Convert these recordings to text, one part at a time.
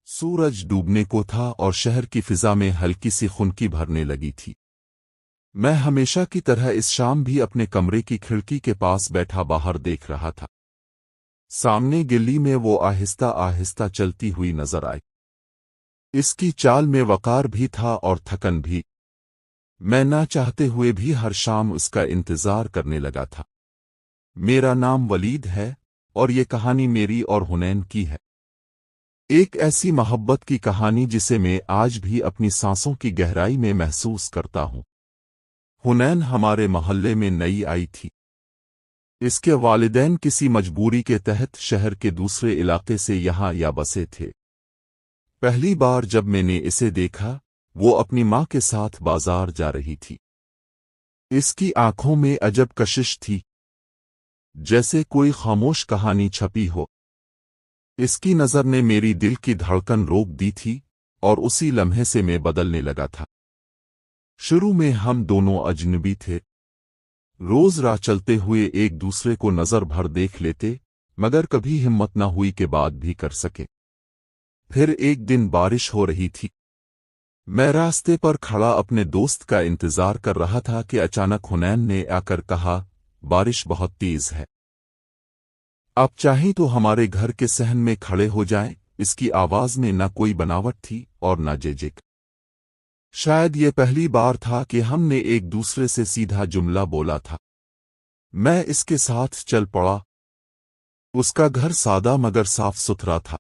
सूरज डूबने को था और शहर की फिजा में हल्की सी खुनकी भरने लगी थी। मैं हमेशा की तरह इस शाम भी अपने कमरे की खिड़की के पास बैठा बाहर देख रहा था। सामने गली में वो आहिस्ता आहिस्ता चलती हुई नजर आई। इसकी चाल में वकार भी था और थकन भी। मैं ना चाहते हुए भी हर शाम उसका इंतजार करने लगा था। मेरा नाम वलीद है और ये कहानी मेरी और हुनैन की है। एक ऐसी मोहब्बत की कहानी जिसे मैं आज भी अपनी सांसों की गहराई में महसूस करता हूँ। हुनैन हमारे मोहल्ले में नई आई थी। इसके वालिदैन किसी मजबूरी के तहत शहर के दूसरे इलाके से यहाँ या बसे थे। पहली बार जब मैंने इसे देखा, वो अपनी माँ के साथ बाजार जा रही थी। इसकी आंखों में अजब कशिश थी, जैसे कोई खामोश कहानी छपी हो। इसकी नज़र ने मेरी दिल की धड़कन रोक दी थी और उसी लम्हे से मैं बदलने लगा था। शुरू में हम दोनों अजनबी थे। रोज राह चलते हुए एक दूसरे को नज़र भर देख लेते, मगर कभी हिम्मत न हुई कि बात भी कर सके। फिर एक दिन बारिश हो रही थी। मैं रास्ते पर खड़ा अपने दोस्त का इंतजार कर रहा था कि अचानक हुनैन ने आकर कहा, बारिश बहुत तेज है, आप चाहें तो हमारे घर के सहन में खड़े हो जाएं। इसकी आवाज में न कोई बनावट थी और न झिझक। शायद ये पहली बार था कि हमने एक दूसरे से सीधा जुमला बोला था। मैं इसके साथ चल पड़ा। उसका घर सादा मगर साफ सुथरा था।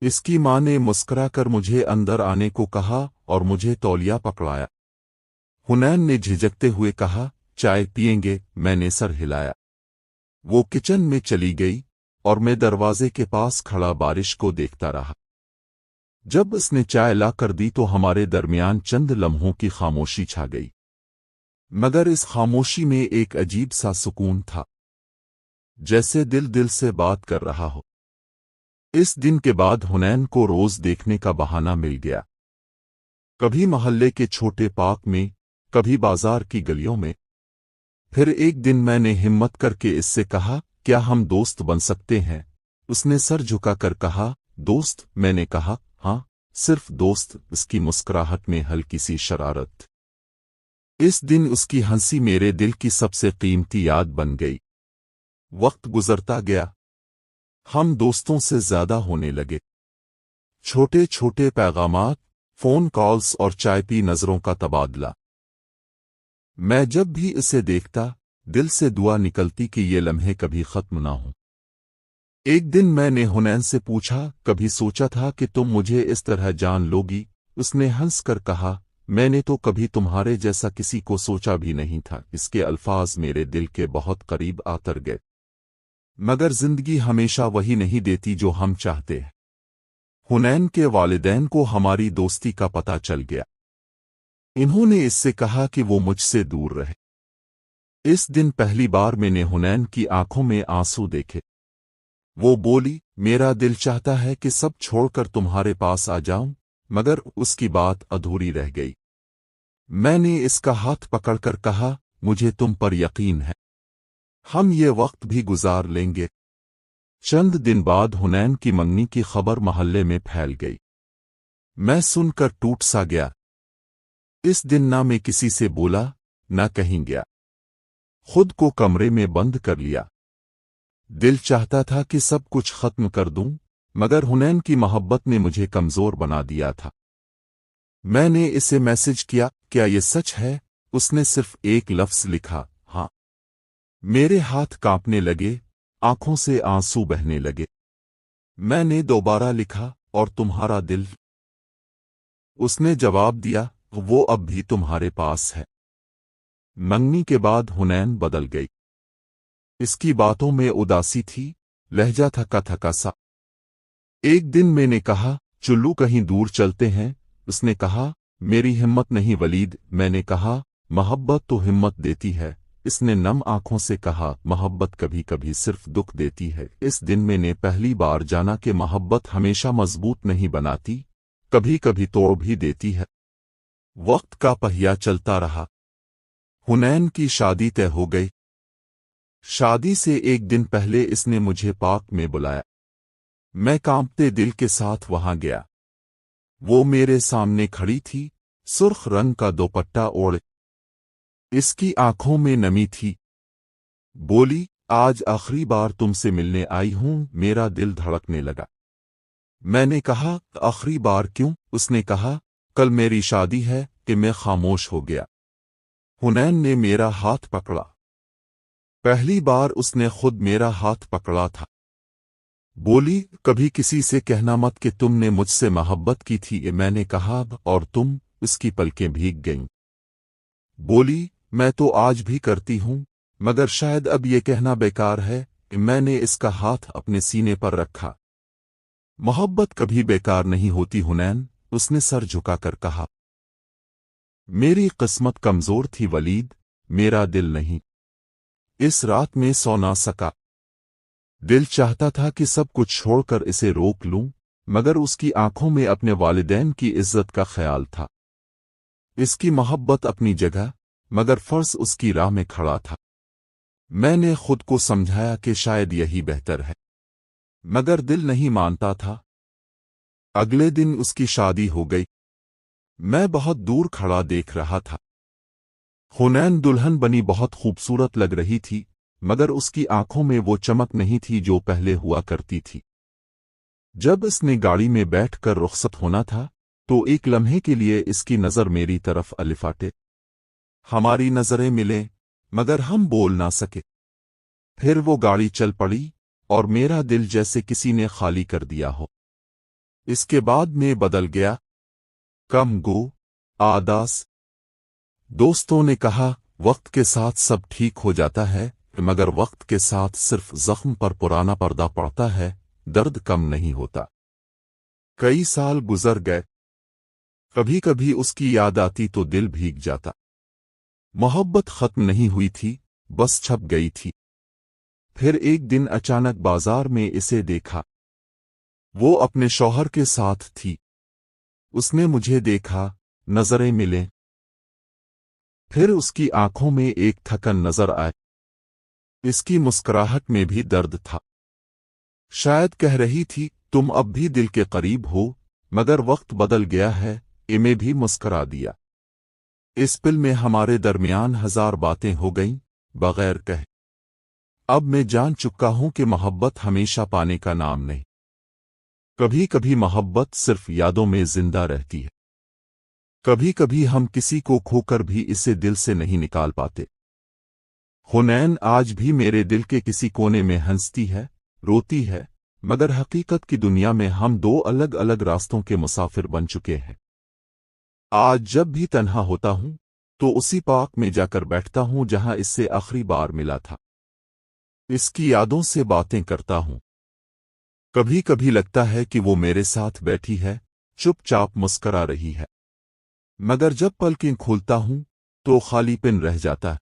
इसकी माँ ने मुस्कुराकर मुझे अंदर आने को कहा और मुझे तौलिया पकड़ाया। हुनैन ने झिझकते हुए कहा, चाय पिएंगे? मैंने सर हिलाया। वो किचन में चली गई और मैं दरवाजे के पास खड़ा बारिश को देखता रहा। जब उसने चाय ला कर दी तो हमारे दरमियान चंद लम्हों की खामोशी छा गई, मगर इस खामोशी में एक अजीब सा सुकून था, जैसे दिल दिल से बात कर रहा हो। इस दिन के बाद हुनैन को रोज देखने का बहाना मिल गया, कभी मोहल्ले के छोटे पार्क में, कभी बाजार की गलियों में। फिर एक दिन मैंने हिम्मत करके इससे कहा, क्या हम दोस्त बन सकते हैं? उसने सर झुकाकर कहा, दोस्त? मैंने कहा, हाँ, सिर्फ दोस्त। उसकी मुस्कुराहट में हल्की सी शरारत। इस दिन उसकी हंसी मेरे दिल की सबसे कीमती याद बन गई। वक्त गुजरता गया, हम दोस्तों से ज्यादा होने लगे। छोटे छोटे पैगामात, फोन कॉल्स और चाय पी नजरों का तबादला। मैं जब भी इसे देखता, दिल से दुआ निकलती कि ये लम्हे कभी खत्म ना हों। एक दिन मैंने हुनैन से पूछा, कभी सोचा था कि तुम मुझे इस तरह जान लोगी? उसने हंसकर कहा, मैंने तो कभी तुम्हारे जैसा किसी को सोचा भी नहीं था। इसके अल्फाज मेरे दिल के बहुत करीब आतर गए। मगर जिंदगी हमेशा वही नहीं देती जो हम चाहते हैं। हुनैन के वालिदैन को हमारी दोस्ती का पता चल गया। इन्होंने इससे कहा कि वो मुझसे दूर रहे। इस दिन पहली बार मैंने हुनैन की आंखों में आंसू देखे। वो बोली, मेरा दिल चाहता है कि सब छोड़कर तुम्हारे पास आ जाऊं, मगर उसकी बात अधूरी रह गई। मैंने इसका हाथ पकड़कर कहा, मुझे तुम पर यकीन है, हम ये वक्त भी गुजार लेंगे। चंद दिन बाद हुनैन की मंगनी की खबर मोहल्ले में फैल गई। मैं सुनकर टूट सा गया। इस दिन ना मैं किसी से बोला, ना कहीं गया। खुद को कमरे में बंद कर लिया। दिल चाहता था कि सब कुछ खत्म कर दूं, मगर हुनैन की मोहब्बत ने मुझे कमजोर बना दिया था। मैंने इसे मैसेज किया, क्या ये सच है? उसने सिर्फ एक लफ्ज लिखा, हाँ। मेरे हाथ कांपने लगे, आंखों से आंसू बहने लगे। मैंने दोबारा लिखा, और तुम्हारा दिल? उसने जवाब दिया, वो अब भी तुम्हारे पास है। मंगनी के बाद हुनैन बदल गई। इसकी बातों में उदासी थी, लहजा थका थका सा। एक दिन मैंने कहा, चुल्लू कहीं दूर चलते हैं? उसने कहा, मेरी हिम्मत नहीं वलीद। मैंने कहा, मोहब्बत तो हिम्मत देती है। इसने नम आंखों से कहा, मोहब्बत कभी कभी सिर्फ दुख देती है। इस दिन मैंने पहली बार जाना कि मोहब्बत हमेशा मजबूत नहीं बनाती, कभी कभी तोड़ भी देती है। वक्त का पहिया चलता रहा। हुनैन की शादी तय हो गई। शादी से एक दिन पहले इसने मुझे पार्क में बुलाया। मैं कांपते दिल के साथ वहां गया। वो मेरे सामने खड़ी थी, सुर्ख रंग का दोपट्टा ओढ़े। इसकी आंखों में नमी थी। बोली, आज आखिरी बार तुमसे मिलने आई हूं। मेरा दिल धड़कने लगा। मैंने कहा, आखिरी बार क्यों? उसने कहा, कल मेरी शादी है। कि मैं खामोश हो गया। हुनैन ने मेरा हाथ पकड़ा। पहली बार उसने खुद मेरा हाथ पकड़ा था। बोली, कभी किसी से कहना मत कि तुमने मुझसे मोहब्बत की थी। मैंने कहा, और तुम? उसकी पलकें भीग गईं। बोली, मैं तो आज भी करती हूं, मगर शायद अब ये कहना बेकार है। कि मैंने इसका हाथ अपने सीने पर रखा। मोहब्बत कभी बेकार नहीं होती हुनैन, उसने सर झुकाकर कहा। मेरी किस्मत कमजोर थी वलीद, मेरा दिल नहीं। इस रात में सो ना सका। दिल चाहता था कि सब कुछ छोड़कर इसे रोक लूं, मगर उसकी आंखों में अपने वालिदैन की इज्जत का ख्याल था। इसकी मोहब्बत अपनी जगह, मगर फर्ज उसकी राह में खड़ा था। मैंने खुद को समझाया कि शायद यही बेहतर है, मगर दिल नहीं मानता था। अगले दिन उसकी शादी हो गई। मैं बहुत दूर खड़ा देख रहा था। हुनैन दुल्हन बनी बहुत खूबसूरत लग रही थी, मगर उसकी आंखों में वो चमक नहीं थी जो पहले हुआ करती थी। जब इसने गाड़ी में बैठकर रुखसत होना था, तो एक लम्हे के लिए इसकी नज़र मेरी तरफ अलिफाटे। हमारी नज़रें मिले, मगर हम बोल ना सके। फिर वो गाड़ी चल पड़ी, और मेरा दिल जैसे किसी ने खाली कर दिया हो। इसके बाद मैं बदल गया। कम गो, आदास। दोस्तों ने कहा, वक्त के साथ सब ठीक हो जाता है, मगर वक्त के साथ सिर्फ जख्म पर पुराना पर्दा पड़ता है, दर्द कम नहीं होता। कई साल गुजर गए। कभी कभी उसकी याद आती तो दिल भीग जाता। मोहब्बत खत्म नहीं हुई थी, बस छप गई थी। फिर एक दिन अचानक बाजार में इसे देखा। वो अपने शौहर के साथ थी। उसने मुझे देखा, नजरें मिले। फिर उसकी आंखों में एक थकन नजर आई। इसकी मुस्कुराहट में भी दर्द था। शायद कह रही थी, तुम अब भी दिल के करीब हो, मगर वक्त बदल गया है। इमे भी मुस्कुरा दिया। इस पल में हमारे दरमियान हजार बातें हो गईं, बगैर कहे। अब मैं जान चुका हूं कि मोहब्बत हमेशा पाने का नाम नहीं। कभी कभी मोहब्बत सिर्फ यादों में जिंदा रहती है। कभी कभी हम किसी को खोकर भी इसे दिल से नहीं निकाल पाते। हुनैन आज भी मेरे दिल के किसी कोने में हंसती है, रोती है, मगर हकीकत की दुनिया में हम दो अलग अलग रास्तों के मुसाफिर बन चुके हैं। आज जब भी तन्हा होता हूं, तो उसी पार्क में जाकर बैठता हूं जहां इससे आखिरी बार मिला था। इसकी यादों से बातें करता हूं। कभी कभी लगता है कि वो मेरे साथ बैठी है, चुपचाप मुस्करा रही है। मगर जब पलकें खोलता हूं, तो खालीपन रह जाता है।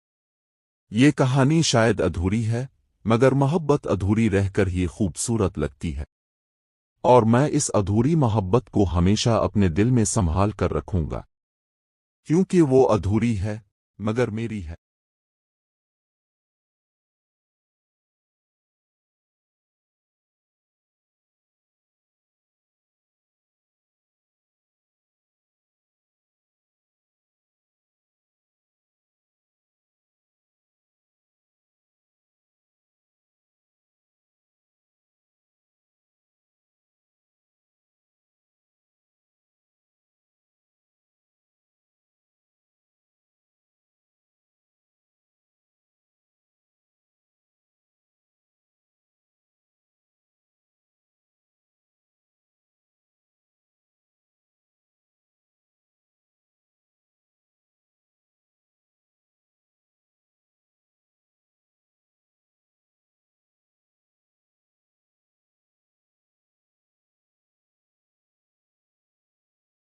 ये कहानी शायद अधूरी है, मगर मोहब्बत अधूरी रहकर ही खूबसूरत लगती है। और मैं इस अधूरी मोहब्बत को हमेशा अपने दिल में संभाल कर रखूंगा, क्योंकि वो अधूरी है, मगर मेरी है।